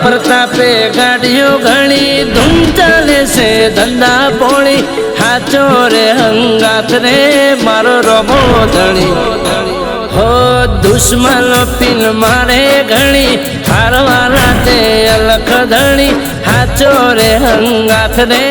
प्रतापे गाड़ियों घणी धूम चले से धंधा पोड़ी हाचो रे हंगात रे मारो रोबो धणी हो दुश्मन पिन मारे घणी हारवा राते अलख धणी हाचो रे हंगात रे।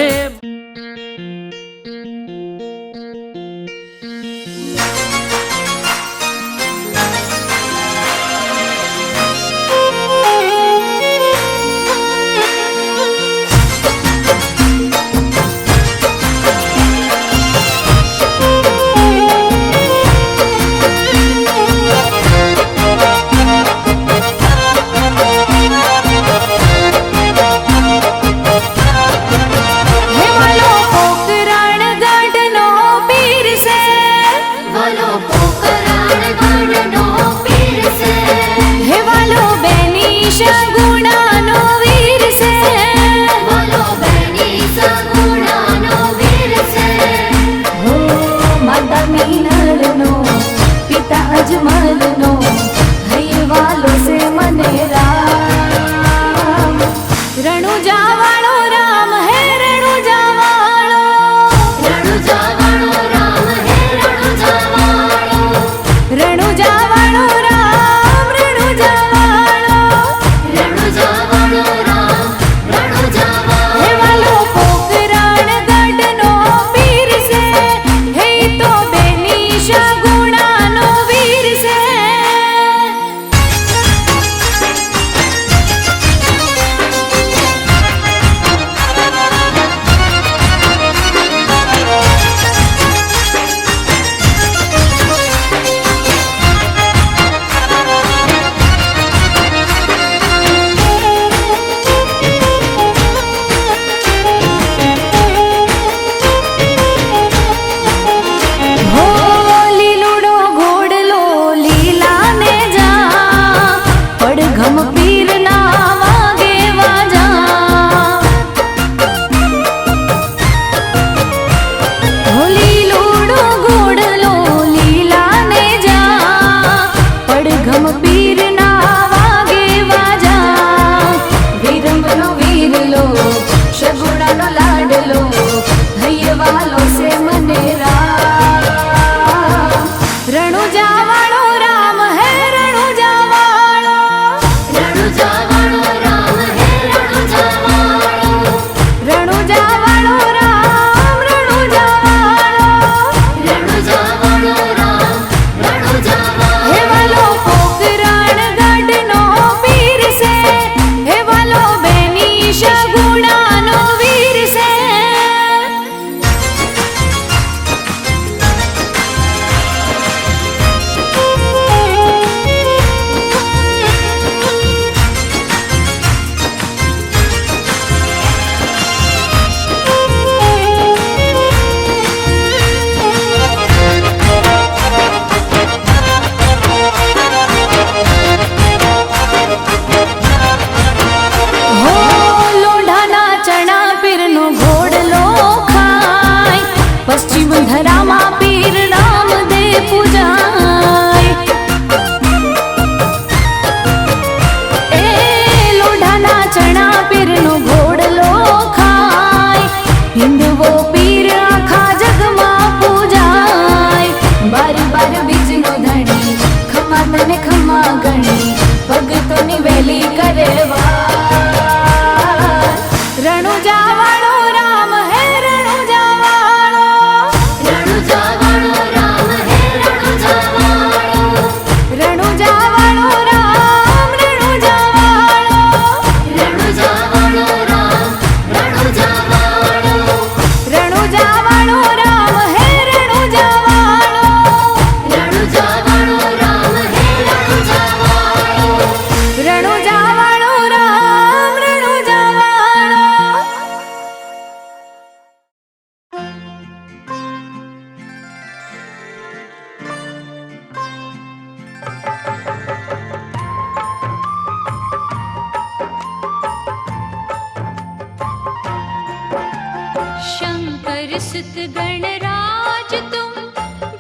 सुत गणराज तुम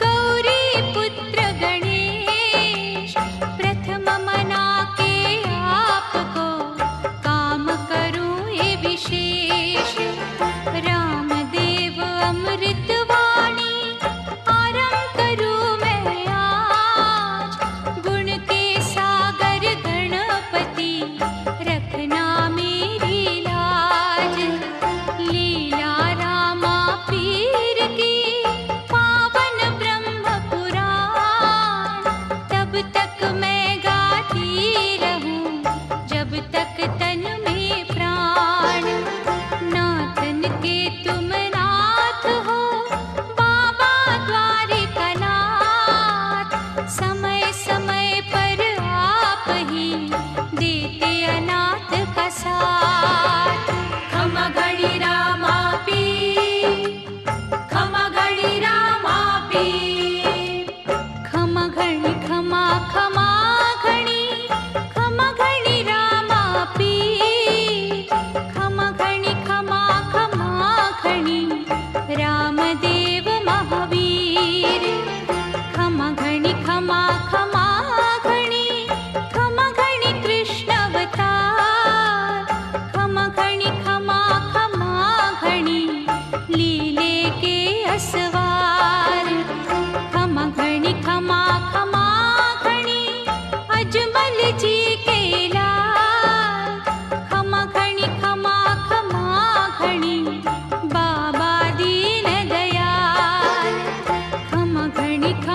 गौरी पुत्र गणेश प्रथम मना के आपको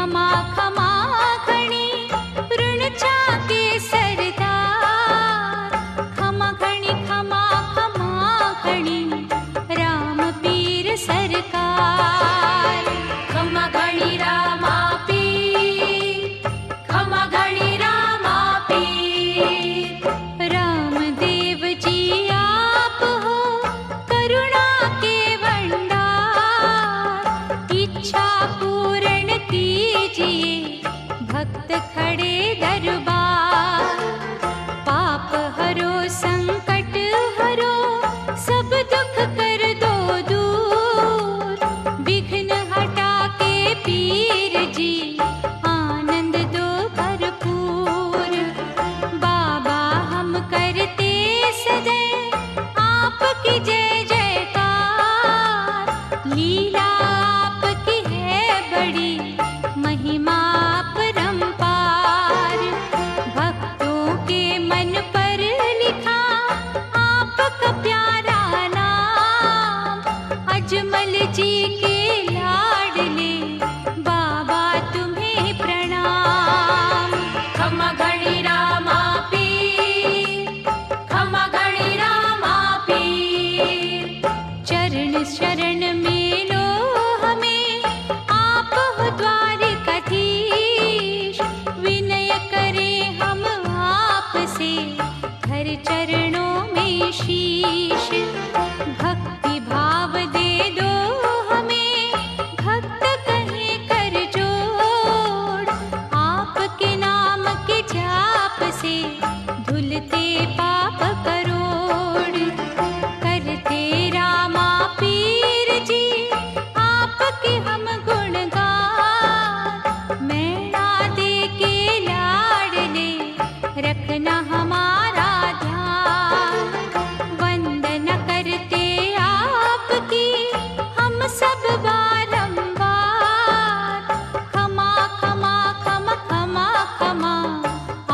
खमा खमा घणी ऋण चाके सरदार खमा घणी राम पीर सरकार खमा घणी रामा पीर खमा घणी रामा पीर रामदेव जी आप हो करुणा के भंडार इच्छा पूर्ण कीजिए भक्त खड़े दरबार पाप हरो संकट हरो सब दुख कर दो दूर विघ्न हटा के पीर जी आनंद दो भरपूर बाबा हम करते सदैव आपकी जय जयकार लीला आपकी है बड़ी महिमा परंपार भक्तों के मन पर लिखा आपका प्यारा नाम अजमल जी के लाडले बाबा तुम्हें प्रणाम खमा घणी रामा पीर खमा घणी रामा पीर चरण शरण में लो हमें आप हो द्वारिकाधीश विनय करें हम आपसे हर चरणों में शीश भक्ति भाव दे दो हमें भक्त कहीं कर जोड़ आपके नाम के जाप से धुलते पाप करोड़ करते रामा पीर जी आपके हम गुणगान मैणा दे के लाडले रखना हमारा ध्यान वंदना करते आपकी हम सब बारंबार खमा खमा खमा खमा खमा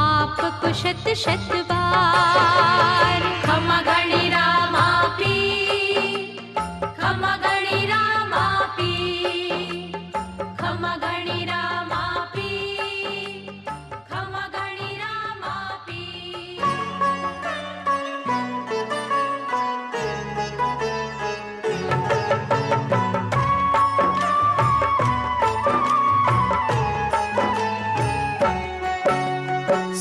आपको शत शत बार खमा घणी रामा पीर खमा घणी रामा पीर खमा घणी रामा पीर खमा घणी रामा पीर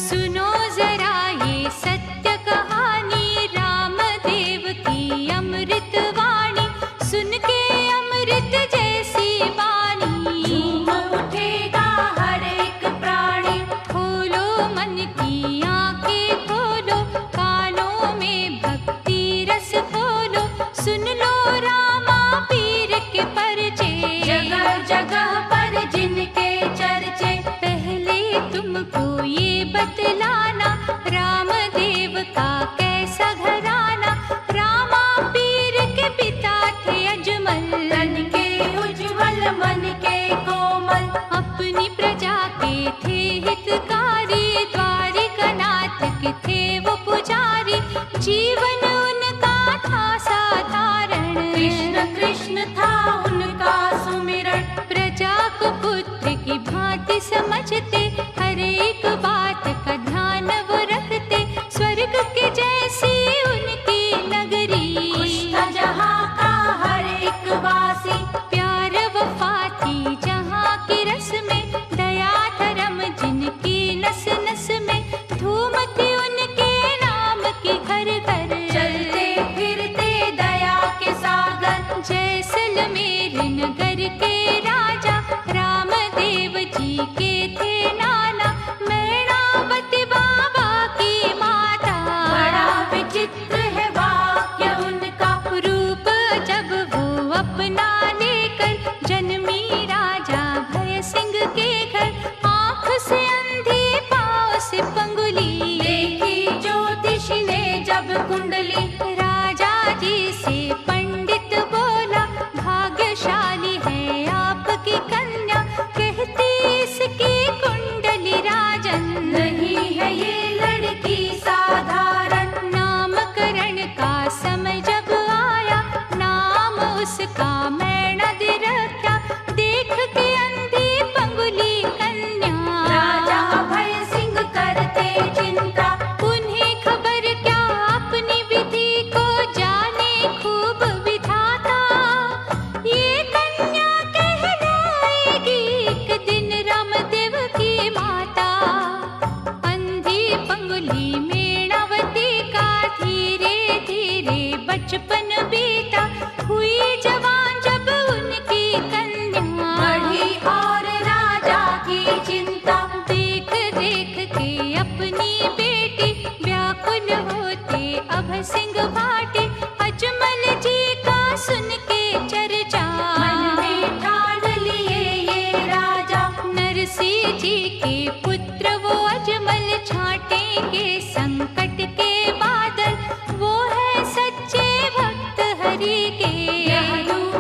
सुनो जरा ये सत्य कहानी रामदेव की अमृत वाणी सुन के अमृत जैसी वाणी झूम उठेगा हर एक प्राणी खोलो मन की आंखें खोलो कानों में भक्ति रस खोलो सुन लो रामा पीर के परिचय जगह जगह पर जिनके चर्चे पहले तुमको ये बतलाना रामदेव का कैसा घराना रामा पीर के पिता थे अजमल तन के उज्जवल मन के कोमल अपनी प्रजा के थे हितकारी द्वारिकानाथ के थे वो पुजारी जीवन उनका था साधारण कृष्ण कृष्ण था उनका सुमिरन प्रजा को पुत्र की भांति समझते हर एक बात का ध्यान वो रखते स्वर्ग के जैसी उनकी नगरी खुश था जहाँ का हर एक वासी प्यार वफा थी जहाँ की रस में दया धर्म जिनकी नस नस में धूम थी उनके नाम की घर घर चलते फिरते दया के सागर जैसलमेर नगर के राजा रामदेव जी के थे नाना मैणावती बाबा की माता बड़ा विचित्र है वाक्य उनका रूप जब वो अपना लेकर जन्मी राजा भय सिंह के घर आंख से अंधी पाँव से पंगुली देखी ज्योतिष ने जब कुंडली राजा जी से पंडित बोला भाग्यशाली है आपकी कन्या कहती इसकी कुंडली राजन नहीं है ये लड़की साधारण नामकरण का समय जब आया नाम उसका मैणा दे रखा देख के अंधी पंगुली नरसी जी के पुत्र वो अजमल छाटेंगे संकट के बादल, वो है सच्चे भक्त हरि के।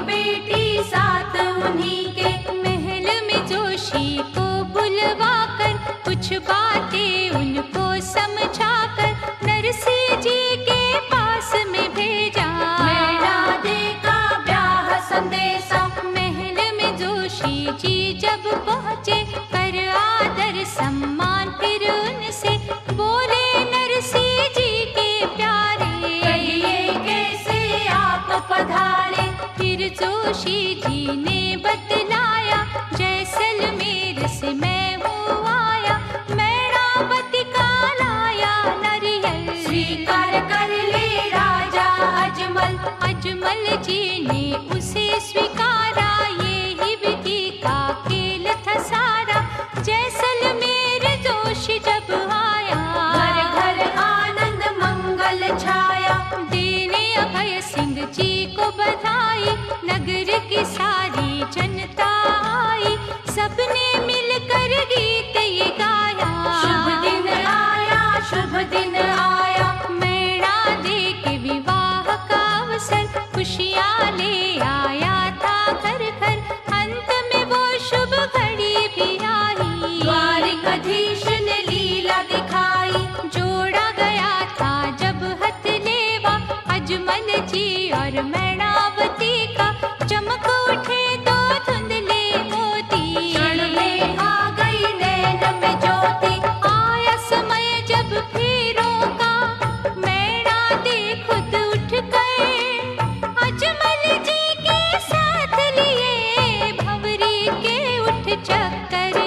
बेटी साथ उन्हीं के, महल में जोशी को बुलवा कर कुछ बातें उनको समझाकर नरसी जी के पास में भेजा। मेरा देखा ब्याह संदेशा, महल में जोशी जी जब पहुँचे कर आदर सम्मान फिर उनसे बोले नरसी जी के प्यारे, कहिए कैसे आप पधारे। फिर जोशी जी ने बतलाया जैसलमेर से मैं हूँ आया, मैणावती का लाया नारियल, स्वीकार कर ले राजा अजमल। अजमल जी ने उसे स्वीकारा, ये ही विधि का खेल था सारा। जैसलमेर जोशी जब आया, घर घर आनंद मंगल छाया। देने अभय सिंह जी को बधाई, नगर की सारी जनता आई, सबने मिलकर गीत ये गाया। शुभ दिन आया, शुभ दिन आया। मैणा दे के विवाह का अवसर खुशियाँ ले आया था घर घर, अंत में वो शुभ घड़ी भी आई। द्वारिकाधीश ने लीला दिखाई, जोड़ा गया था जब हथलेवा अजमल जी और मैणावती का, चमक उठे दो धुंधले मोती, क्षण में आ गई नैन में ज्योति। आया समय जब फेरों का, मैणा दे खुद उठ गए, अजमल जी के साथ लिए भंवरी के उठ चक्कर।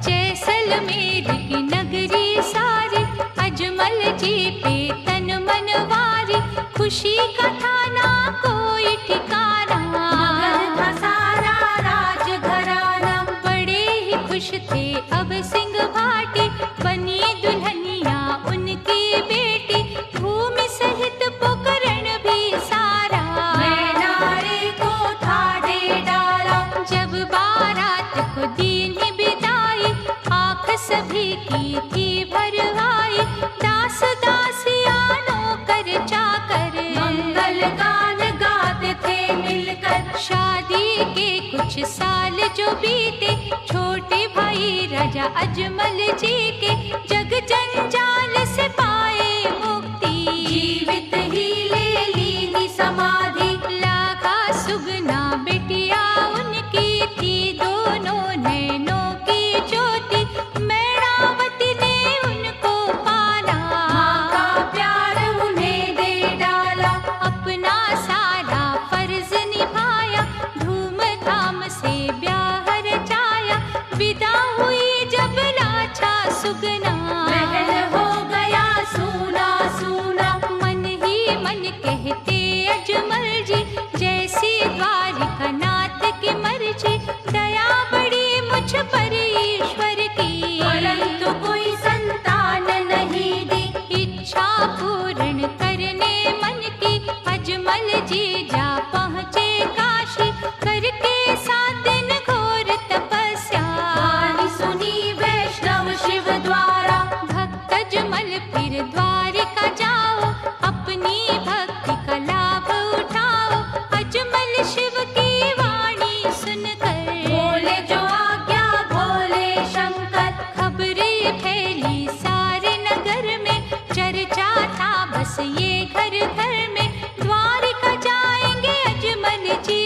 जैसलमेर की नगरी सारी अजमल जी पे तन मन वारी, खुशी का था ना कोई ठिकाना। मगन था सारा राज घराना, बड़े ही खुश थे अब सिंह भाटी, बनी दुल्हनिया उनकी बेटी, भूमि सहित पोकरण भी सारा। मैनारे को था दे डाला, जब बारात को दीन विदाई, आँख सभी की थी भरवाई, दास दासिया नौकर चाकर मंगल गान गाते थे मिलकर। शादी के कुछ साल जो बीते, छोटे भाई राजा अजमल जी के जग जंजाल से पाए मुक्ति, जीवित ही ले ली समाधि। लागा सुगना बिटिया उनकी थी, दोनों नैनों की ज्योति, मैणावती ने उनको पाला। माँ का प्यार उन्हें दे डाला, अपना सारा फर्ज निभाया, धूमधाम से ब्याह रचाया, विदा हुई जब लाछा सुगना। महल हो गया सूना सूना, मन ही मन कहते अजमल जी, जैसी द्वारिका नाथ की मर्जी, दया बड़ी मुझ पर ईश्वर की, परंतु कोई संतान नहीं दी। इच्छा पूर्ण करने मन की, अजमल जी जा पहुँचे काशी, करके 7 दिन घोर तपस्या। वाणी सुनी वैष्णव शिव द्वारा, भक्त अजमल फिर द्वारिका जाओ, अपनी भक्ति का लाभ उठाओ, अजमल शिव की वाणी सुनकर बोले जो आज्ञा भोले शंकर। खबरें फैली सारे नगर में, चर्चा था बस ये घर घर में, द्वारिका जाएंगे अजमल जी,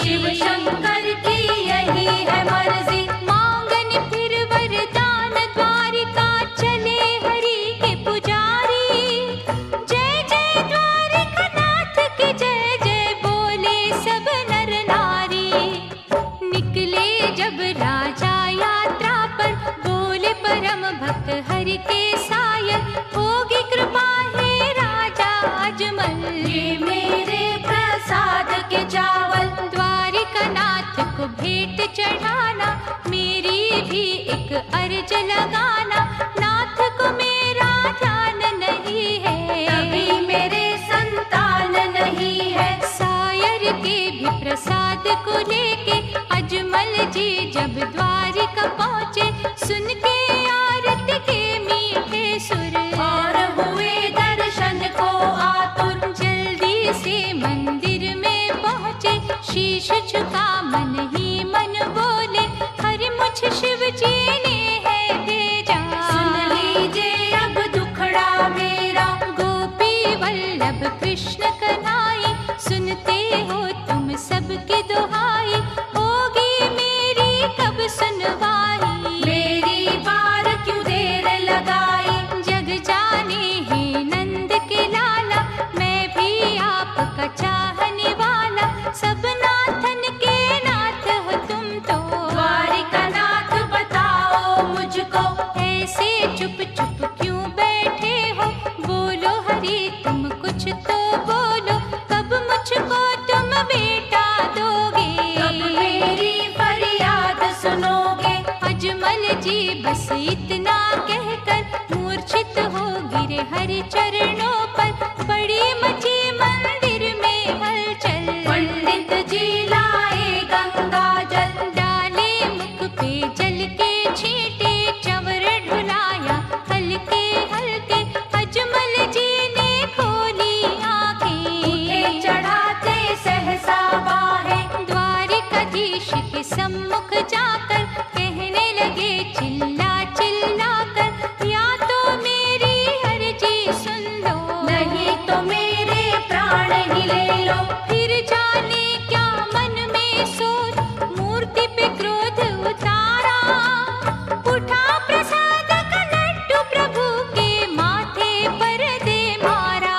शिव शंकर की यही है मर्जी। मांगन फिर वरदान द्वारिका चले हरि के पुजारी, जय जय द्वारिकानाथ की जय जय बोले सब नर नारी। निकले जब राजा यात्रा पर, बोले परम भक्त हरि के सायर, होगी कृपा हे राजा अजमल, ये मेरे प्रसाद के चावल। द्वारिकानाथ को भेंट चढ़ाना, मेरी भी एक अर्ज लगाना, नाथ को मेरा ध्यान नहीं है, तभी मेरे संतान नहीं है। सायर के भी प्रसाद को लेके अजमल जी जब द्वारिका पहुँचे, सुन के आरती के मीठे सुर, और हुए दर्शन को आतुर। जल्दी से मंदिर में पहुँचे, शीश झुका मन ही मन बोले, हरि मुझ शिव जी ने है भेजा। सुन लीजिए अब दुखड़ा मेरा, गोपी वल्लभ कृष्ण कन्हैया, सुनते हो तुम सबकी दुहाई, होगी मेरी कब सुनवाई। मेरी बार क्यों देर लगाई। जग जाने ही नंद के लाला, मैं भी आपका चाहने वाला, सब नाथन के नाथ हो तुम तो। द्वारिका नाथ बताओ मुझको, ऐसे चुप चुप क्यों बैठे हो, बोलो हरि तुम कुछ तो बोलो, कब मुझको तुम बेटा दोगे। कब मेरी फरियाद सुनोगे। अजमल जी बस इतना कहकर मूर्छित हो गिरे हरि चरणों पर, बड़ी मची मंदिर में हलचल। पंडित जी लाए गंगा जल, डाले मुख पे जल के छींटे, चंवर ढुलाया हल्के हल्के, अजमल जी ने खोली आंखें। उठे चढ़ाते सहसा बाहें, द्वारिकाधीश के सम्मुख जाकर कहने लगे चिल्ला चिल्ला कर, या तो मेरी अर्जी सुन लो, नहीं तो मेरे प्राण ही ले लो। फिर जाने क्या मन में सोच, मूर्ति पे क्रोध उतारा, उठा प्रसाद का लड्डू प्रभु के माथे पर दे मारा।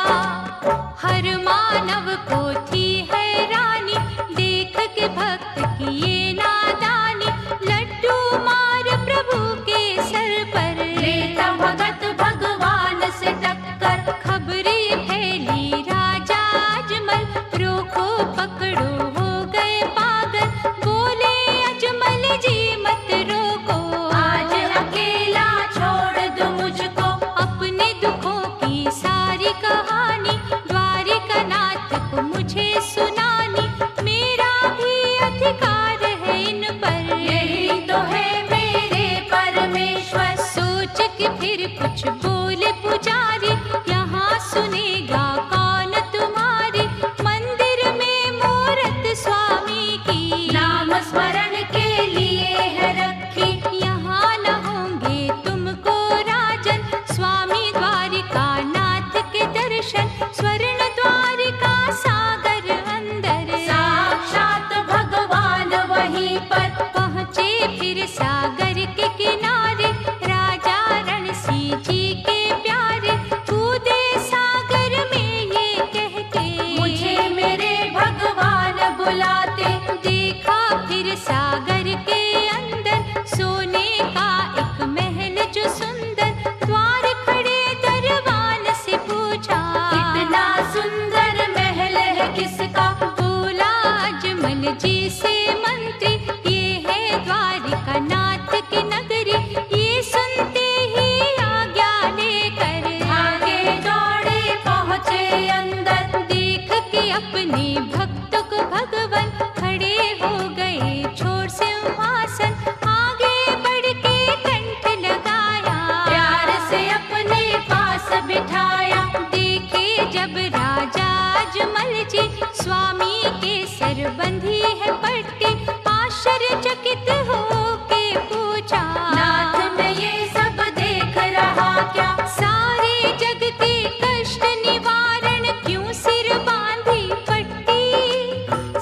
हर मानव को थी हैरानी, देख के भक्त की ये नादानी, लड्डू मार प्रभु के सर पर, लेता भगत भगवान से टक्कर। खबरें फैली राजा अजमल, रोको पकड़ो हो गए पागल, बोले अजमल जी मत रोको, आज अकेला छोड़ दो मुझको। अपने दुखों की सारी कहानी द्वारिका नाथ को मुझे सुनानी, मेरा भी अधिकार है इन पर, यही तो है मेरे परमेश्वर। सोच के फिर कुछ बोले पुजारी, यहाँ सुनेगा कौन तुम्हारी, मंदिर में मूरत स्वामी की, नाम स्मरण के लिए है रखी। यहाँ न होंगे तुमको राजन, स्वामी द्वारिका नाथ के दर्शन, स्वर्ण द्वारिका सागर अंदर, साक्षात भगवान वहीं पर। पहुँचे फिर सागर के किनारे, राजा रणसिंह जी के प्यारे, कूदे सागर में ये कह के, मुझे मेरे भगवान बुलाते। देखा फिर सागर के अंदर, सोने का एक महल जो सुंदर, द्वार खड़े दरबान से पूछा, इतना सुंदर महल है किसका। बोला अजमल जी से मंत्री, ये है द्वारिका नाथ की नगरी, ये सुनते ही आज्ञा लेकर आगे दौड़े पहुँचे अंदर। देख के अपने भक्त को भगवान, खड़े हो गए छोड़ सिंहासन, आगे बढ़ के कंठ लगाया, प्यार से अपने पास बिठाया। देखे जब राजा अजमल जी, स्वामी के सर बंधी है पट्टी, आश्चर्यचकित हो के पूछा, नाथ मैं ये सब देख रहा क्या। सारे जग के कष्ट निवारण, क्यों सिर बांधी पट्टी,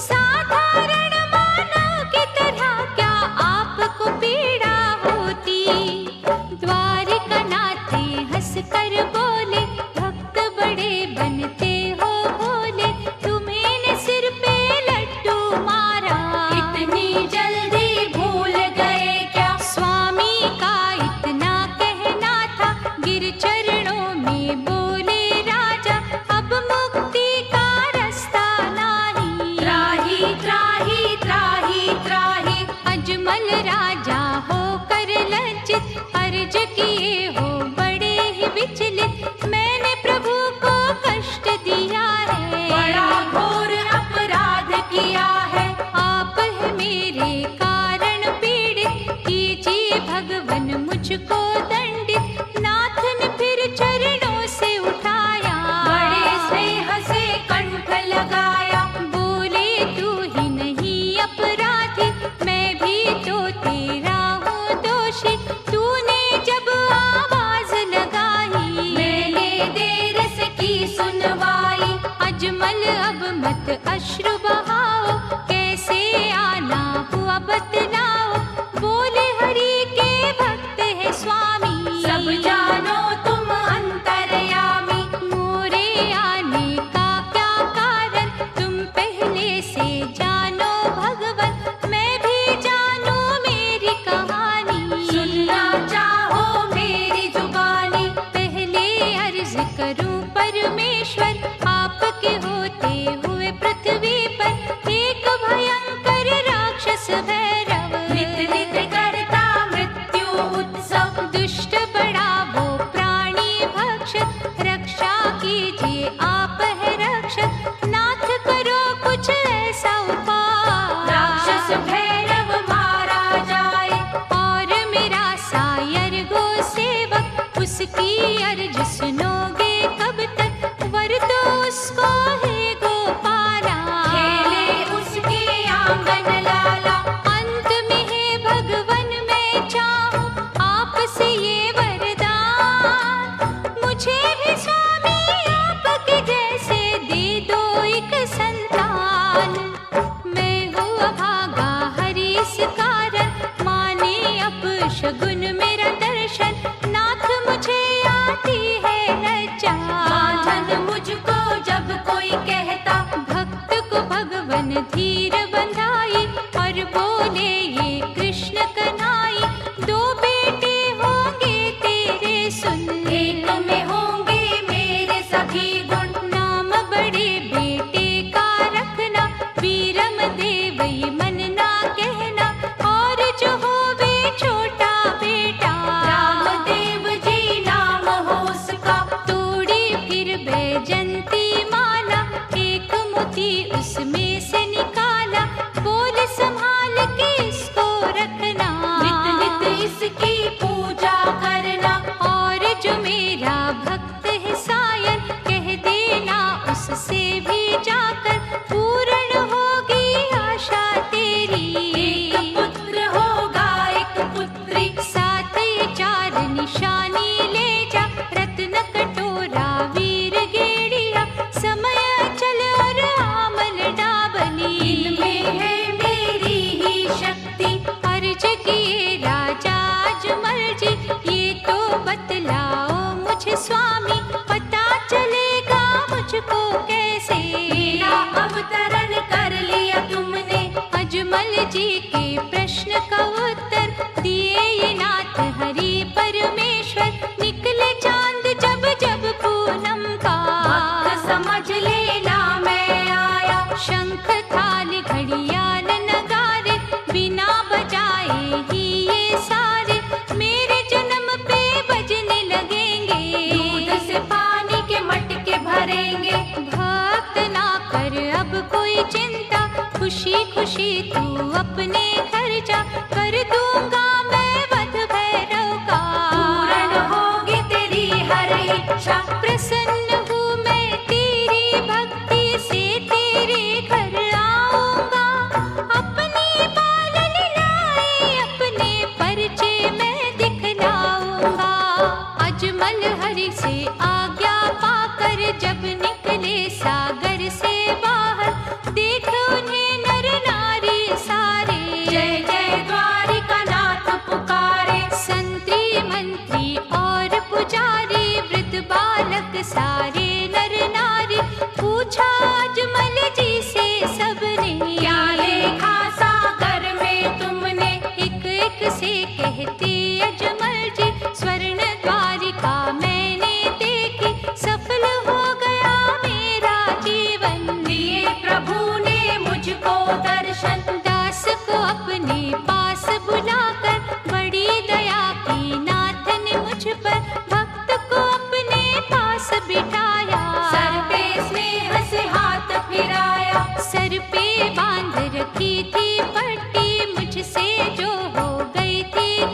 साधारण मानव की तरह क्या आपको पीड़ा होती। द्वारिका नाथ हंस कर बोले, भक्त बड़े बनते हो भोले, तुम्हें ने सिर पे लड्डू मारा, इतनी जल्दी भूल गए क्या। स्वामी का इतना कहना था, गिर चरणों में बोले राजा, अब मुक्ति का रास्ता नहीं। त्राही त्राही त्राही त्राही, अजमल राजा होकर लज्जित, अर्ज किए हो बड़े ही विचलित, मैंने प्रभु को कष्ट दिया है, बड़ा घोर अपराध किया है। आप है मेरे कारण मुझको दंडित नाथ ने फिर चरणों से उठाया। बड़े स्नेह से कंठ लगाया। बोले तू ही नहीं अपराधी, मैं भी तो तेरा हूँ दोषी। तूने जब आवाज लगाई, मैंने देर से की सुनवाई। अजमल अब मत अश्रु बहाओ, कैसे आना हुआ बतलाओ। बोले हरि के भक्त है स्वामी, सब जानो तुम अंतर्यामी। मोरे आने का क्या कारण, तुम पहले से जानो भगवन, मैं भी जानू मेरी कहानी। सुनना चाहो मेरी जुबानी। पहले अर्ज करूं परमेश्वर, आपके होते हुए पृथ्वी पर एक भयंकर राक्षस भैरव नित नित करता मृत्यु उत्सव। दुष्ट बड़ा वो प्राणी भक्षक, रक्षा कीजिए आप है रक्षक। नाथ करो कुछ ऐसा उपाय, राक्षस भैरव मारा जाए। और मेरा सायर गो सेवक, उसकी अर्ज सुनोगे कब तक। वर तो उसको है गोपाला, खेले उसके आंगन लाला। अंत में है भगवन मैं चाहूं आपसे ये वरदान। मुझे भी स्वामी आपके जैसे दे दो एक संतान। मैं हूँ अभागा हरि इस कारण, माने अपशगुन मेरा दर्शन। नाथ मुझे आती है लज्जा, माधन मुझको जब कोई कहता। भक्त को भगवन धीर बंधाई, और बोले ये कृष्ण कन्हाई। दो बेटे होंगे तेरे सुन, एक में होंगे मेरे सभी गुण। नाम बड़े बेटे का रखना, वीरम देवई मन ना कहना। और जो होवे छोटा बेटा, रामदेव जी नाम हो उसका। तोड़ी फिर बैजंती माला, एक मोती उसमें से निकाला।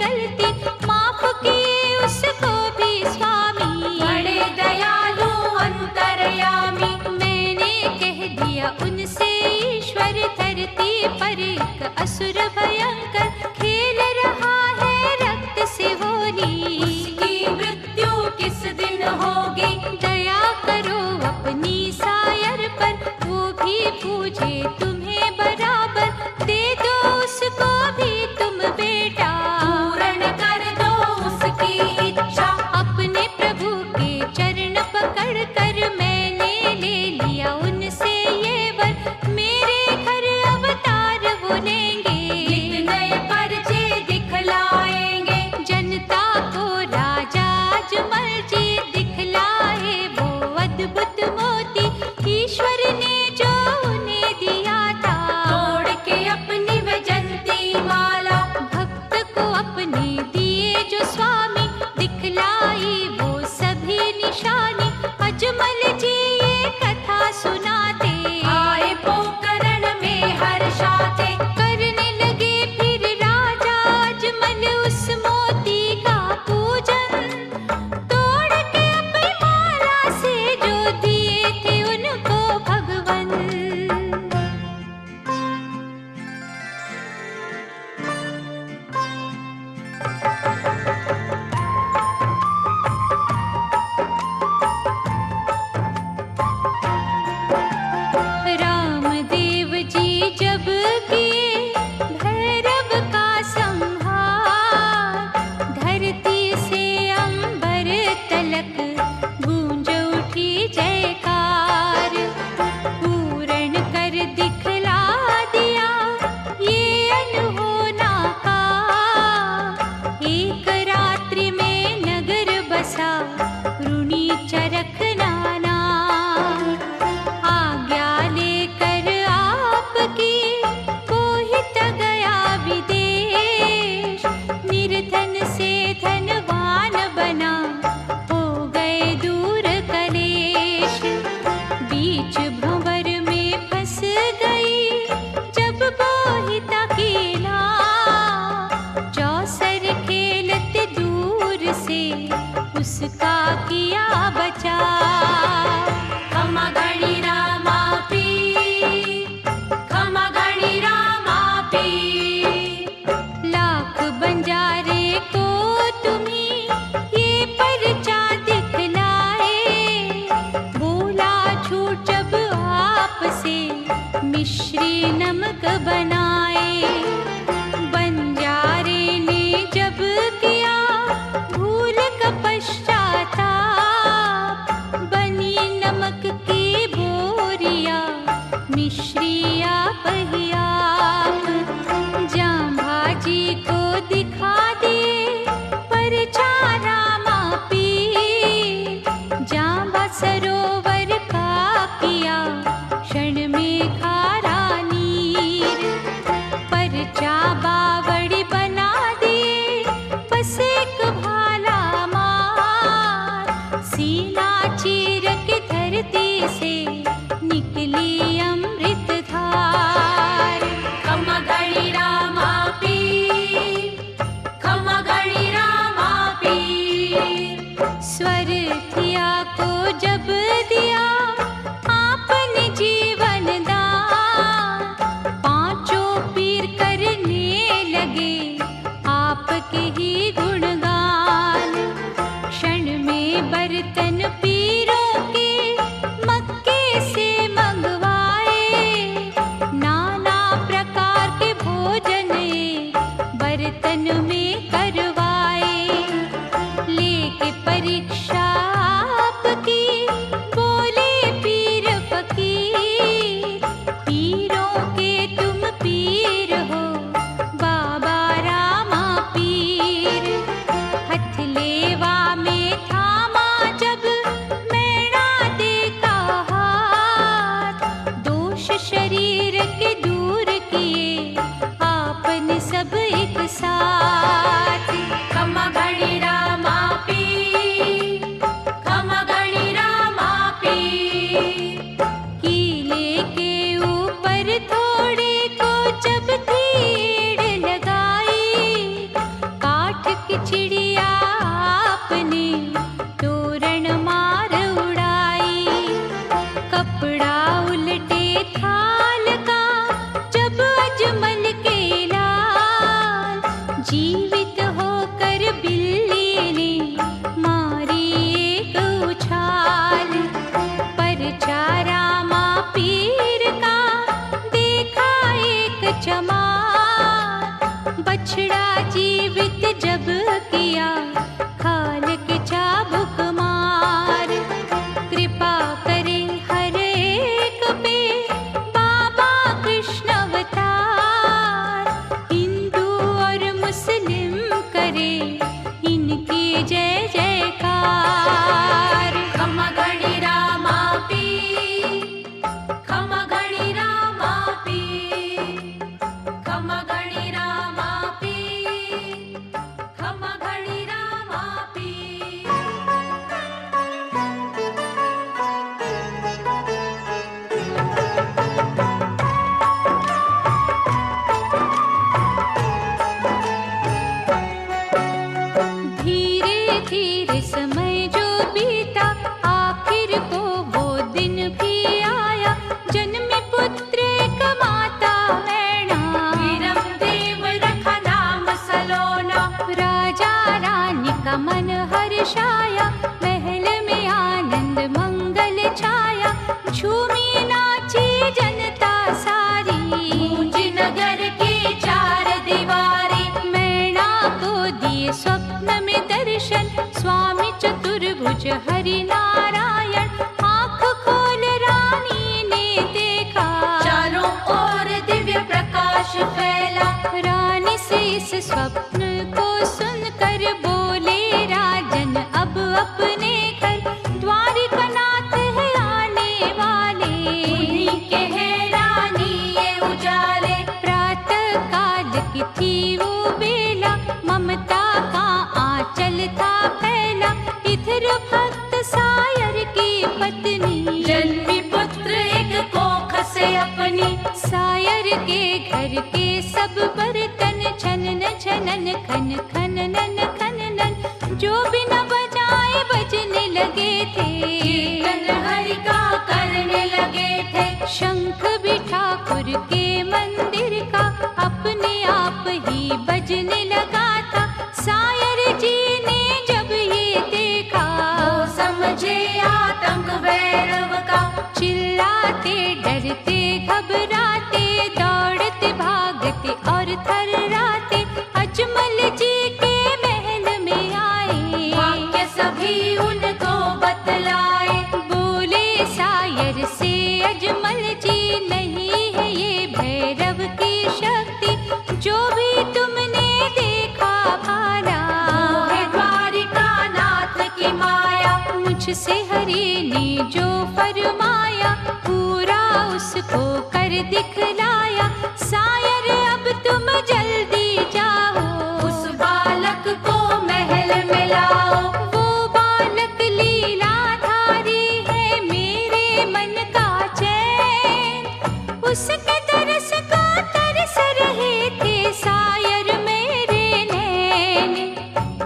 गलती, माफ किए उसको भी स्वामी। बड़े दयालु अंतर्यामी, मैंने कह दिया उनसे ईश्वर, धरती पर एक असुर भयंकर खेल रहा है रक्त से होली। उसकी मृत्यु किस दिन होगी? दया करो अपनी सायर पर, वो भी पूछे तुम्हें बराबर, दे दो उसको भी तुम बेटा। पूर्ण कर दो उसकी इच्छा, अपने प्रभु के चरण पकड़ कर मैंने ले लिया उनसे ये वर, मेरे घर अवतार वो लेंगे। नित नए परिचय दिखलाएंगे, जनता को राजा अजमल जी दिखलाए वो अद्भुत मोती, ईश्वर ने जो उन्हें दिया था। तोड़ के अपनी वैजंती माला, भक्त को अपने दिए जो स्वामी, दिखलाई वो सभी निशानी। अजमल जी ये कथा सुनाते, आए पोकरण में हर्षाते। करने लगे फिर राजा अजमल उस मोती का पूजन, तोड़ के अपनी माला से जो दिए थे उनको भगवन। रामदेव जी जब किए भैरव का संहार, धरती से अंबर तलक गूंज उठी जयकार। पूर्ण कर दिखला दिया ये अनहोना का, एक रात्रि में नगर बसा ऋणी चरक नाना। आज्ञा लेकर आपकी कोहित गया विदेश, निर्धन से धनवान बना हो गए दूर कलेश। बीच भंवर में फंस गई जब बोहिता की नाव, चौसर खेलते दूर से उसका किया बचाव। खमा गणी रामा पीर, खमा गणी रामा पीर। लाख बंजारे को तुम्ही ये परचा दिखलाए, बोला झूठ जब आपसे मिश्री नमक बनाए। बंजारे ने जब किया भूल का पश्चाताप, बनी नमक की बोरिया मिश्रिया पहिया। जांभाजी को दिखा दिए परचा रामा पीर, जांबा सरोवर का किया क्षण में खारा नीर। परचा बावड़ी बना दिए बस एक भाला मार, सीना चीर के धरती से निकली अमृत धार। खमा गणी रामा पीर, खमा गणी रामा पीर। स्वर थिया को जब दिया आपने जीवन दान, पांचों पीर करने लगे आपके ही गुणगान। क्षण में बर्तन पीरों के मक्के से मंगवाए, नाना प्रकार के भोजन बर्तन में करवाए। लेके परीक्षा आपकी फिर समय जो बीता, आखिर को वो दिन भी आया। जन्मी पुत्र एक माता मैना, वीरमदेव रखा नाम सलोना। राजा रानी का मन हर्षाया, महल में आनंद मंगल छाया। झूमी नाची जनता सारी, गूंजी नगर की चार दीवारी। मैना को दिए स्वप्न में दर्शन, स्वामी चतुर्भुज हरि नारायण। आँख खोल रानी ने देखा, चारों ओर दिव्य प्रकाश फैला। रानी से इस स्वप्न को सुनकर बोले राजन अब अपने घर। द्वारिकानाथ है आने वाले, उन्हीं के हैं रानी ये उजाले। प्रातः काल की थी वो बेला, ममता का आंचल था फैला। इधर भक्त सायर की पत्नी, जन्मी पुत्र एक कोख से अपनी। सायर के घर के सब बर्तन छनन छनन खन खनन खनन, जो बिना बजाए बजने लगे थे। कीर्तन हरि का करने लगे थे। शंख भी ठाकुर के मंदिर का अपने आप ही बजने लगा था। सायर जी ने जब ये देखा, वो समझे आतंक भैरव का। चिल्लाते डरते घबराते, दौड़ते भागते और थर्राते, अजमल जी के महल में आए। वाक्य सभी उनको बतलाए। बोले सायर से अजमल जी, नहीं है ये भैरव की शक्ति, जो भी तुमने देखा भाला। वो है द्वारिकानाथ की माया। मुझसे हरि ने जो फरमाया, पूरा उसको कर दिखलाया। सायर अब तुम जल्दी जाओ, उस बालक को महल में लाओ। वो बालक लीलाधारी है मेरे मन का चैन। उसके तरस को तरस रहे थे सायर मेरे नैन।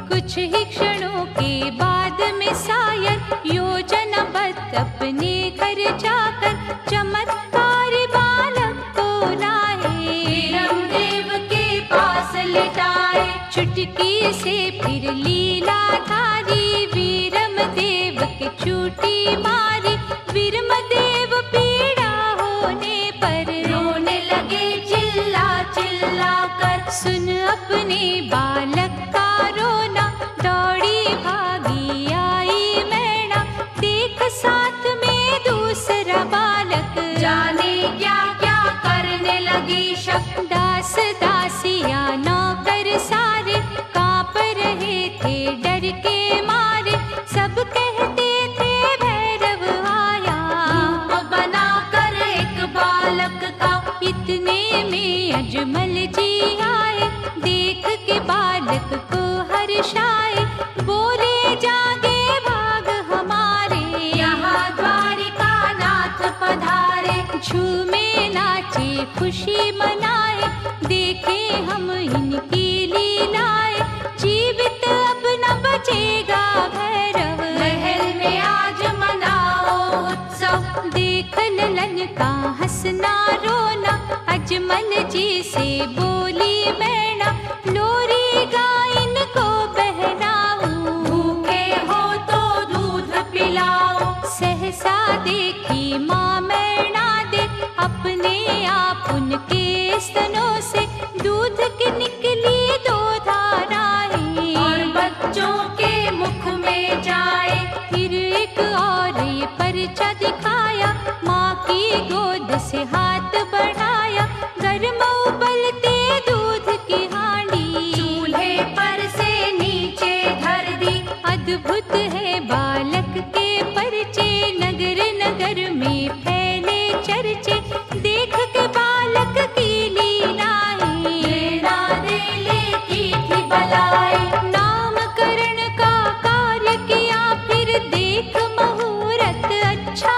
कुछ ही क्षणों के बाद में सायर योजनाबद्ध अपने घर जाकर चमत्कार बालक को लाए। वीरमदेव के पास लिटाए। चुटकी से फिर लीलाधारी, वीरमदेव के चूटी मारी। वीरमदेव पीड़ा होने पर रोने लगे चिल्ला चिल्ला कर। सुन अपने बालक का रोना, दौड़ी भागी आई मैना। देख साथ में दूसरा बालक, जाने क्या क्या करने लगी शक। दास दासिया नौकर सारे कांप रहे थे डर के मारे। सब कहते थे भैरव आया, रूप बनाकर एक बालक का। इतने में अजमल जी आए, देख के बालक को हर्षाए। बोले जागे भाग हमारे, यहाँ द्वारिकानाथ पधारे। झूमे नाचे खुशी मनाए, देखे हम इनकी लीलाएं। जीवित अब न बचेगा भैरव, महल में आज मनाओ उत्सव। देख ललन का हंसना रोना। अजमल जी से बोली मैना, लोरी गा इनको बहनाऊं। भूखे हो तो दूध पिलाओ। सहसा देखी माँ मैना दे, अपने आप उनके स्तनों से दूध की निकली दो धाराएं। और बच्चों के मुख में जाए। फिर एक और ये परिचा दिखाया, माँ की गोद से हाथ बढ़ाया। गर्म उबलते दूध की हांडी, चूल्हे पर से नीचे धर दी। अद्भुत है बालक के परिचे, नगर नगर में फैले चर्चे। देख के बालक की लीलाएं, लेना दे ले की थी बलाई। नामकरण का कार्य किया, फिर देख मुहूर्त अच्छा।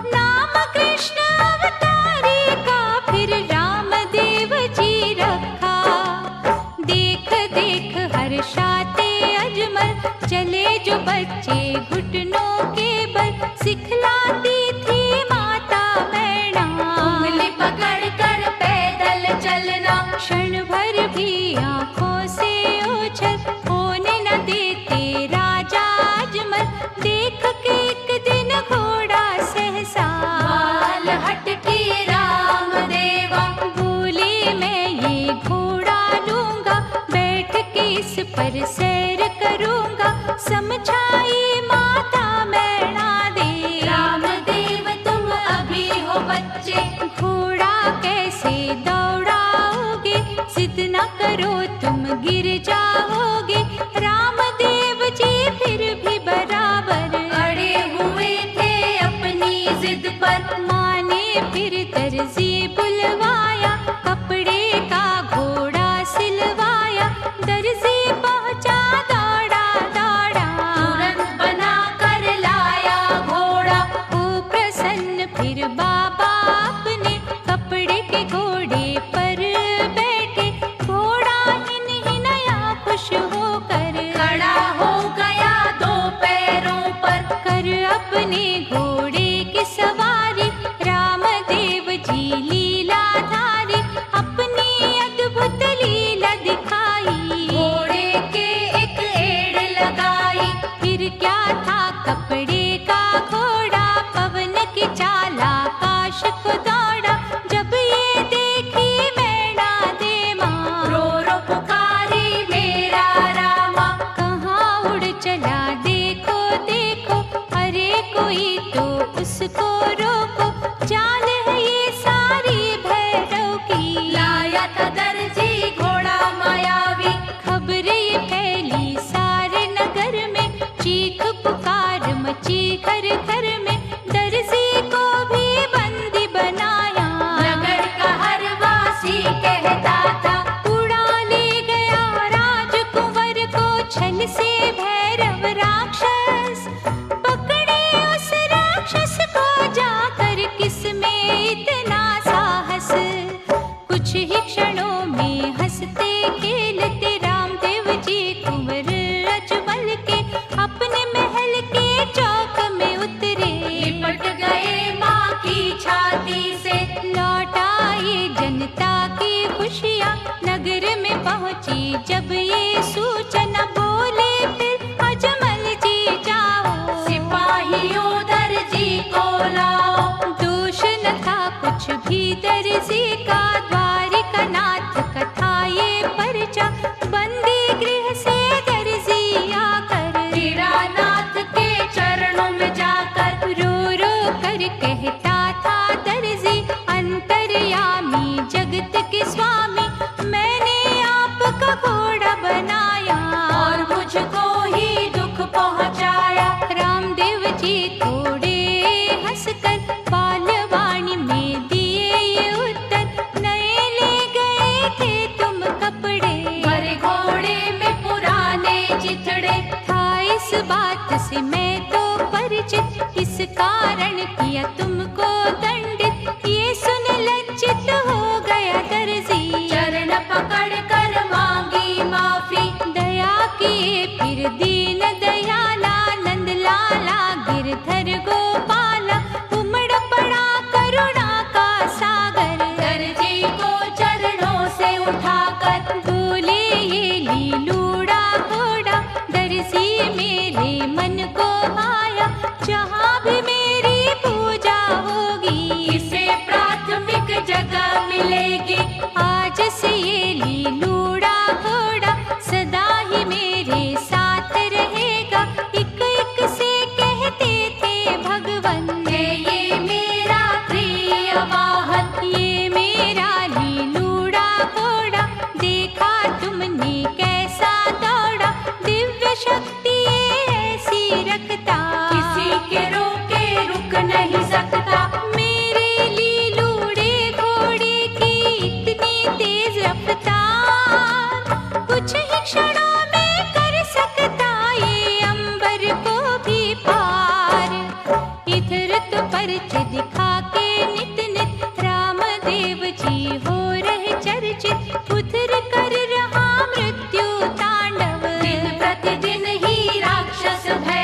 नाम कृष्ण अवतारी का फिर रामदेव जी रखा। देख देख हर्षाते अजमल, बच्चे घुटनों के बल सिखलाती थी माता मैना। उंगली पकड़ कर पैदल चलना, क्षण भर भी आंखों से ओझल होने न देते राजा अजमल। देख के एक दिन घोड़ा सहसा बाल हटके राम देवा। बोले मैं ये घोड़ा लूंगा, बैठ के इस पर सैर करूंगा। समझाई माता मैना दे, रामदेव तुम अभी हो बच्चे, घोड़ा कैसे दौड़ाओगे, जिद न करो तुम गिर जाओगे। रामदेव जी फिर भी बराबर अड़े हुए थे अपनी जिद पर। माने फिर दर्जी बुलवाया, कपड़े का घोड़ा सिलवाया। दर्जी पहुंचा दौड़ा दौड़ा, तुरंत बना कर लाया घोड़ा। ओ प्रसन्न फिर बाबा अपने कपड़े के घोड़े पर बैठे। घोड़ा हिनहिनाया खुश होकर, खड़ा हो गया दो पैरों पर। कर अपने घोड़े की सवारी। रामदेव जी लीलाधारी, अपनी अद्भुत लीला दिखाई। घोड़े के एक एड़ लगाई, फिर क्या था कपड़े का घोड़ा, पवन की चाल आकाश को दौड़ा। जब ये देखी मैना दे माँ, रो रो पुकारी मेरा रामा। कहाँ उड़ चला देखो देखो, अरे कोई तो उसको रोको। चाल है ये सारी भैरव की, लाया था दर्जी घोड़ा मायावी। खबर ये फैली सारे नगर में, चीख पुकार मची घर घर में। दर्जी को भी बंदी बनाया, नगर का हर वासी कहता था, उड़ा ले गया राजकुंवर को छल से भैरव राक्षस। पकड़े उस राक्षस को जाकर, किसमें इतना साहस। कुछ ही क्षणों में हंसते खेलते रामदेव जी कुंवर अजमल के अपने महल के चौक में उतरे। लिपट गए माँ की छाती से, लौट आए जनता की खुशियाँ, नगर में पहुंची जब ये सूचना। बोले फिर अजमल जी जाओ, सिपाहियों दर्जी को लाओ। दोष न था कुछ भी दर्जी का, द्वारिका नाथ का था ये पर्चा। बंदी गृह से दर्जी आकर, हीरानाथ के चरणों में जाकर, रो रो कर कहता था दर्जी, अंतर्यामी जगत के स्वामी, मैंने आपका घोड़ा बनाया और मुझको ही दुख पहुँचाया। रामदेव जी थोड़े हंसकर बालवाणी में दिए ये उत्तर। नए ले गए थे तुम कपड़े, भरे घोड़े में पुराने चिथड़े। था इस बात से मैं तो परिचित, इस कारण किया तुमको दंडित। ये सुन लज्जित हो गया दर्जी, चरण पकड़ कर मांगी माफी। दया किए फिर दीन दयाला, नंद लाला गिरधर गोपाला। उमड़ पड़ा करुणा का सागर, दर्जी को चरणों से उठाकर, बोले ये लीलूड़ा घोड़ा। दर्जी मेरे मन को भाया, जहाँ भी मेरी पूजा होगी, इसे प्राथमिक जगह मिलेगी। आज से ये लीलूड़ा घोड़ा सदा ही मेरे साथ रहेगा। एक एक से कहते थे भगवन, है ये मेरा प्रिय वाहन। ये मेरा लीलूड़ा घोड़ा, देखा तुमने कैसा दौड़ा। दिव्य शक्ति ये ऐसी रखता, किसी के रोके रुक नहीं सकता। मेरे लीलूड़े घोड़े की इतनी तेज रफ्तार, कुछ ही क्षणों में कर सकता ये अंबर को भी पार। इधर तो परिच दिखा के नित नित, रामदेव जी हो रहे चर्चित। उधर कर रहा मृत्यु तांडव, दिन प्रतिदिन ही राक्षस भय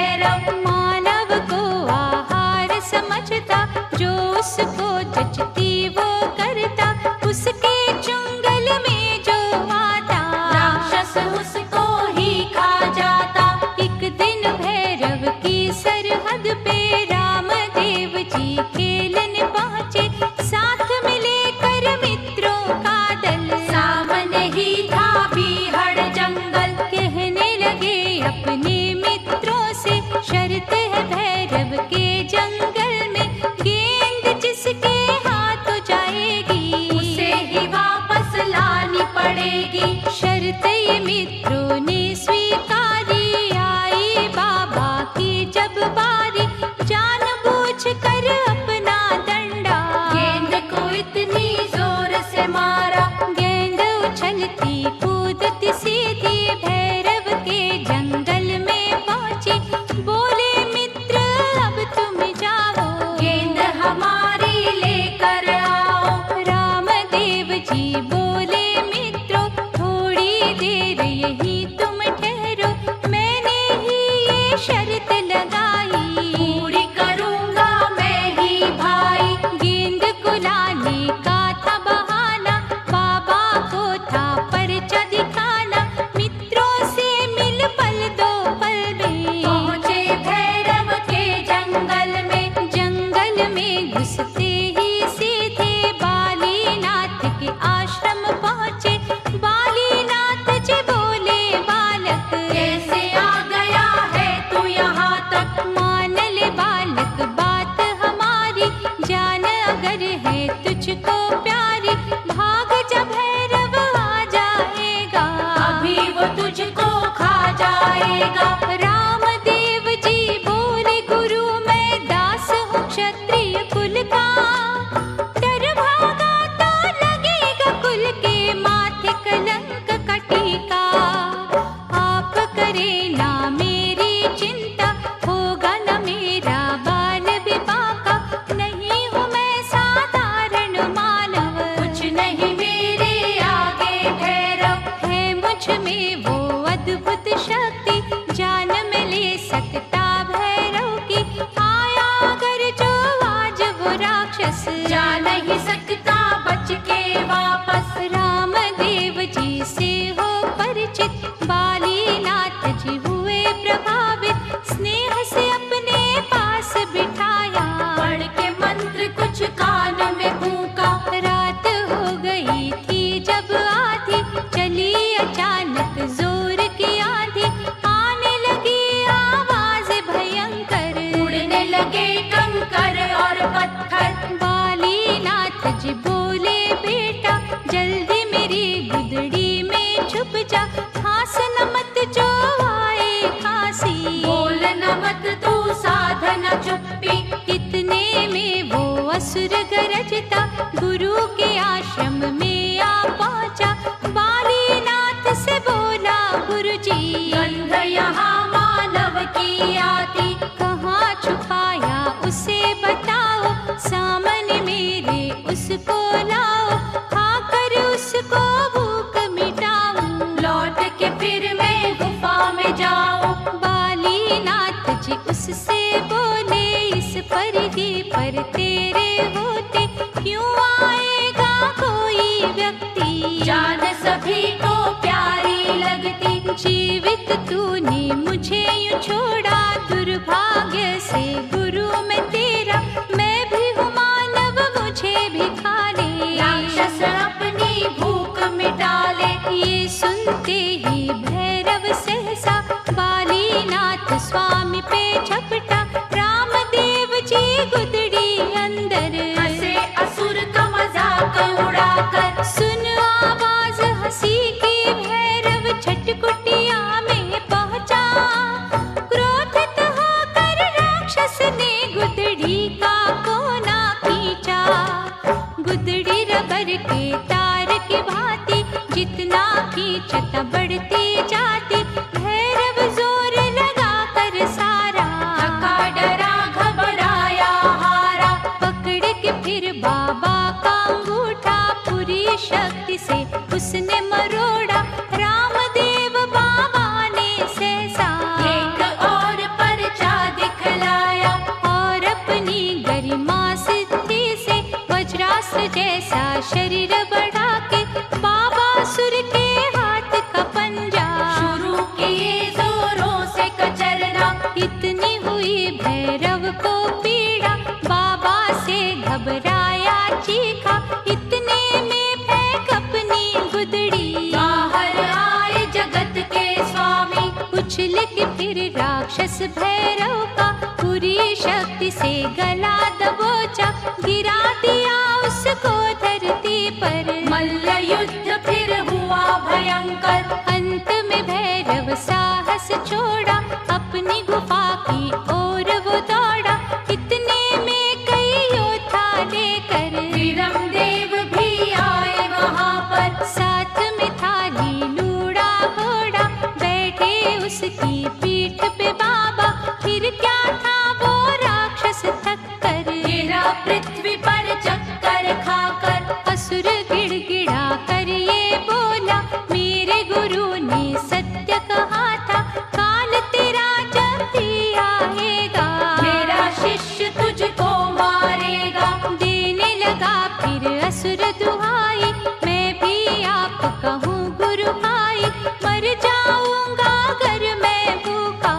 डर भागा तो लगेगा कुल के माथे कलंक का टीका। आप करे ना मेरी चिंता, होगा न मेरा बाल विपाका। नहीं हूँ मैं साधारण मानव, कुछ नहीं मेरे आगे भैरव। है मुझ में वो अद्भुत शक्ति, जान में ले सकता भैरव की। आया अगर जो आज वो राक्षस, जा नहीं सकता बच के वापस। रामदेव जी से हो परिचित, बालीनाथ जी हुए प्रभावित। स्नेह से अपने पास बिठाया, पढ़ के मंत्र कुछ कान में फूंका। रात हो गई थी जब आधी, चली अचानक जोर की आंधी। आने लगी आवाज भयंकर, उड़ने लगे कंकर और पत्थर। बालीनाथ जी बोले बेटा जल्दी मेरी गुदड़ी में छुप जा। खांस न मत जो आए खांसी, बोल न मत तू साधना चुप्पी। इतने में वो असुर गरजता, गुरु के आश्रम में आ पहुंचा। बालीनाथ से बोला गुरुजी, गंध यहाँ मानव की आती। कहाँ छुपाया उसे बताओ, सामने मेरे उसको लाओ। खाकर उसको भूख मिटाऊं, लौट के फिर मैं गुफा में जाऊं। बालीनाथ जी उससे बोले, इस परिधि पर तेरे होते क्यों आएगा कोई व्यक्ति। जान सभी को प्यारी लगती। जीवित तूने मुझे यूं छोड़ा, दुर्भाग्य से गुरु मैं तेरा। मैं भी हूँ मानव, मुझे भी खा ले। राक्षस अपनी भूख मिटा ले। ये सुनते ही भैरव सहसा, बालीनाथ स्वामी पे झपटा। रामदेव जी गुदड़ी अंदर, हंसे असुर का मजाक उड़ाकर। सुन आवाज हंसी की, भैरव छटकुटिया में पहुंचा। क्रोधित होकर राक्षस ने गुदड़ी का कोना खींचा। गुदड़ी रबर के तार की भांति, जितना खींचता बढ़ती जाती। भैरव जोर लगा कर सारा, थका डरा घबराया हारा। पकड़ के फिर बाबा का अंगूठा, पूरी शक्ति से उसने मरोड़ा। रामदेव बाबा ने सहसा एक और परचा दिखलाया। और अपनी गरिमा सिद्धि से वज्रास्त्र जैसा शरीर बढ़ा के, बाबा सुर के हाथ का पंजा शुरू किए जोरों से कचरना। इतनी हुई भैरव को पीड़ा, बाबा से घबराया चीखा। इतने में फेंक अपनी गुदड़ी, बाहर आए जगत के स्वामी। उछल के फिर राक्षस भैरव का, पूरी शक्ति से गला दबोचा। गिरा दिया उसको धरती पर, मल्ल युद्ध फिर हुआ भयंकर। अंत में भैरव साहस छोड़ा, अपनी गुफा की ओर वो दौड़ा। इतने में कई योद्धा लेकर विरमदेव भी आए वहाँ पर। साथ में थाली लूड़ा घोड़ा, बैठे उसकी पीठ पे बाबा। फिर क्या था वो राक्षस थक कर, गिरा पृथ्वी पर चक्कर खाकर। असुर गिड़गिड़ा कर ये बोला, मेरे गुरु ने सत्य कहा था। काल तेरा जब भी आएगा, मेरा शिष्य तुझको मारेगा। देने लगा फिर असुर दुहाई, मैं भी आपका हूँ गुरु भाई। मर जाऊंगा अगर मैं भूखा,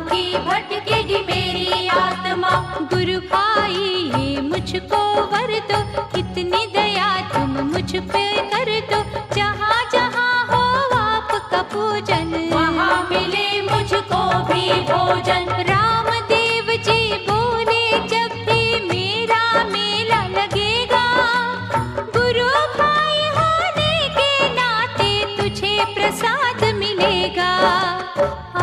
भूखी भटकेगी मेरी आत्मा। गुरु भाई ये मुझको वर दो, इतनी दया तुम मुझ पे कर दो। जहाँ जहाँ हो आपका पूजन, वहाँ मिले मुझको भी भोजन। रामदेव जी बोले जब भी मेरा मेला लगेगा, गुरु भाई होने के नाते तुझे प्रसाद मिलेगा।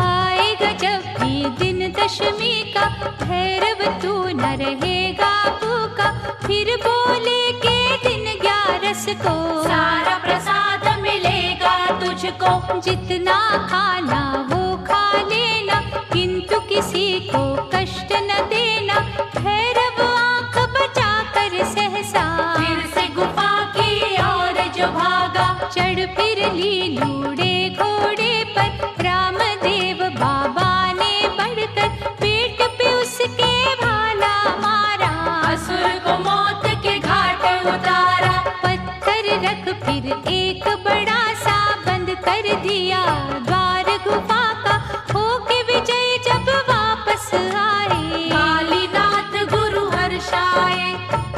आएगा जब भी दिन दशमी का, भैरव तू न रहेगा भूखा। फिर बोले के दिन 11 को सारा प्रसाद मिलेगा तुझको। जितना खाना वो खा लेना, किंतु किसी को कष्ट न देना। भैरव आंख बचा कर सहसा फिर से गुफा की ओर जो भागा, चढ़ फिर ली लूड़े घोड़े पर। रामदेव बाबा ने बढ़कर पेट पे उसके भाला मारा। असुर को मौत के घाट उतारा। पत्थर रख फिर एक बड़ा सा बंद कर दिया द्वार गुफा का। होके विजय जब वापस आए, कालीनाथ गुरु हर्षाए।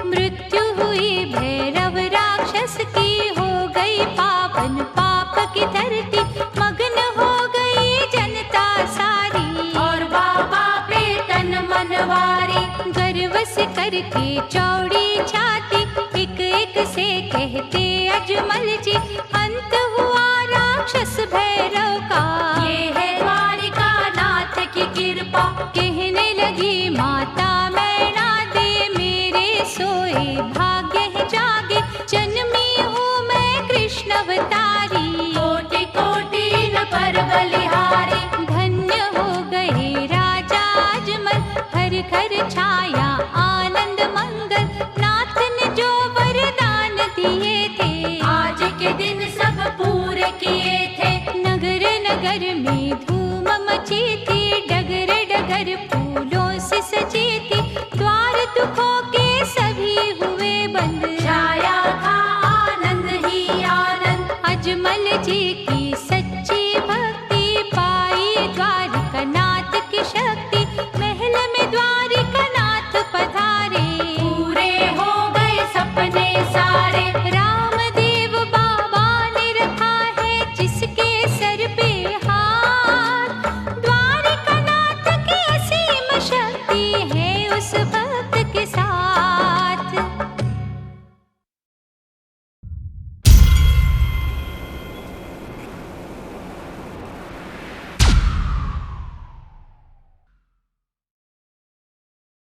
मृत्यु हुई भैरव राक्षस की। हो गई पावन पाप की धरती, मग्न हो गई जनता सारी। और बाबा पे तन मनवारी। गर्व से करके चौड़ी छाती, एक एक से कहते अजमल जी। अंत हुआ राक्षस भैरव का, ये है द्वारिका नाथ की कृपा। कहने लगी माता मैना दे, मेरे सोए भाग्य है जागे। जन्मी हूँ मैं कृष्ण अवतारी, कोटि कोटि न पर बलिहारी। धन्य हो गए राजा अजमल। हर घर छाया आनंद मंगल, नाथ ने जो वरदान दिए थे आज के दिन सब पूरे किए थे। नगर नगर में धूम मची थी, डगर डगर फूलों से सजी थी। द्वार दुखों के सभी हुए बंद, छाया था आनंद ही आनंद। अजमल जी की सच्ची भक्ति, पाई द्वारिका नाथ की शक्ति। महल में द्वारिका नाथ पधारे, पूरे हो गए सपने सारे। रामदेव बाबा ने रखा है जिसके सर पे हाथ। द्वारिका नाथ की असीम शक्ति है उस भक्त